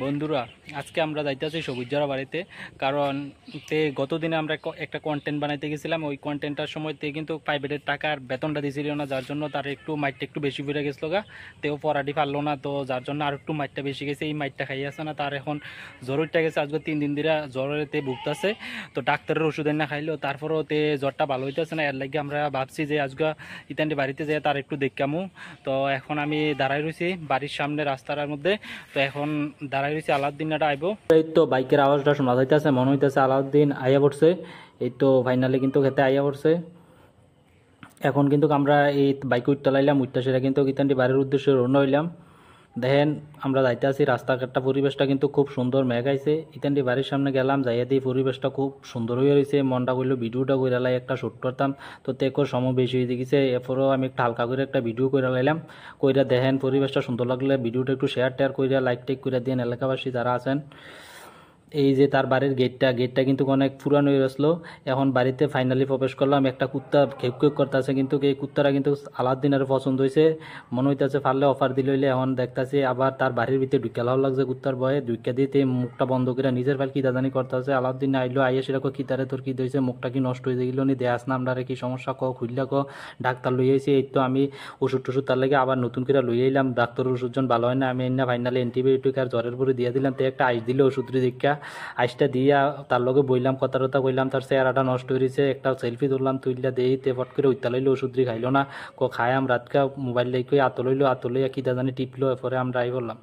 বন্ধুরা, আজকে আমরা যাইতেছি সবুজজারা বাড়িতে। কারণ গতদিনে আমরা একটা কন্টেন্ট বানাইতে গেছিলাম। ওই কন্টেন্টটার সময় কিন্তু প্রাইভেটের টাকার বেতনটা দিছিল না, যার জন্য তার একটু মাইটটা একটু বেশি পড়ে গেছিলো গা। পড়াটি পারলো না, তো যার জন্য আর একটু মাইটটা বেশি গেছে। এই মাইটটা খাইয়ে আসে না, তার এখন জ্বর উঠে গেছে। আজকে 3 দিন ধরে জ্বরেতে ভুগতেছে। তো ডাক্তারের ওষুধ না খাইলেও তারপরেও জ্বরটা ভালো হইতেছে না। এর লাগে আমরা ভাবছি যে আজকে ইতান্ডি বাড়িতে যেয়ে তার একটু দেখামু। তো এখন আমি দাঁড়াই রয়েছি বাড়ির সামনে রাস্তার মধ্যে। তো এখন দাঁড়াই রয়েছে, আলাউদ্দিনটা আইব। এই তো বাইকের আওয়াজটা শোনা যাইতেছে, মনে হইতেছে আলাউদ্দিন আইয়া পড়ছে। এই তো ফাইনালি কিন্তু খেতে আইয়া পড়ছে। এখন কিন্তু আমরা এই বাইক উঠতে লাইলাম, উঠতে সেটা কিন্তু গীতান্ডি বাড়ির উদ্দেশ্যে রওনা হইলাম। দেখেন আমরা যাইতে আছি, রাস্তাঘাটটা পরিবেশটা কিন্তু খুব সুন্দর, মেঘ আইছে। ইতান্ডি বাড়ির সামনে গেলাম, যাইয়া দিয়ে পরিবেশটা খুব সুন্দর হয়ে রয়েছে। মনটা করলো ভিডিওটা করে লাই একটা শ্যুট করতাম, তো তেকো সময় বেশি হয়ে গেছে। এরপরেও আমি একটা হালকা করে একটা ভিডিও করে লাইলাম। কইরা দেখেন পরিবেশটা সুন্দর লাগলে ভিডিওটা একটু শেয়ার টেয়ার কইরা লাইক টেক করে দিন এলাকাবাসী যারা আছেন। এই যে তার বাড়ির গেটটা কিন্তু অনেক পুরানো হয়ে গেছিলো। এখন বাড়িতে ফাইনালি প্রবেশ করলাম। একটা কুত্তা খেপ খেপ করতেছে, কিন্তু এই কুত্তাটা কিন্তু আলাউদ্দিনের পছন্দ হয়েছে। মনে হইতেছে পারলে অফার দিল হইলে। এখন দেখতেছি আবার তার বাড়ির ভিতরে ঢুকে লাও লাগছে কুত্তার ভয়ে। ঢুকে দিতে মুখটা বন্ধ করে নিজের ফাইল কি দাদানি করতেছে। আলাউদ্দিন আইলো, আইয়া সেরকম কি তারে তোর কি দিয়েছে, মুখটা কি নষ্ট হয়ে গেল নি, দেয়াস নামডারে কি সমস্যা খুললা ডাক্তার লই আইছি। এই তো আমি ওষুধ টষুধ তার লাগে আবার নতুন করে লই আইলাম। ডাক্তারের ওষুধজন ভালো হয় না, আমি এনে ফাইনালি অ্যান্টিবায়োটিক আর জ্বরের পরে দিয়ে দিলাম। তো একটা আইস দিলে ওষুধ দীক্ষা আইসটা দিয়া তার লগে বইলাম, কথা টথা কইলাম। তার চেহারাটা নষ্ট হয়েছে, একটা সেলফি তুললাম, তুইলা দেই ফট করে উত্তা লইলো। ওষুধ খাইলো না, খায় আমরা রাতকা মোবাইল লইকে আতো লইলো, আতো লইয়া কিতা জানি টিপলো। এরপরে আমরা আই বললাম।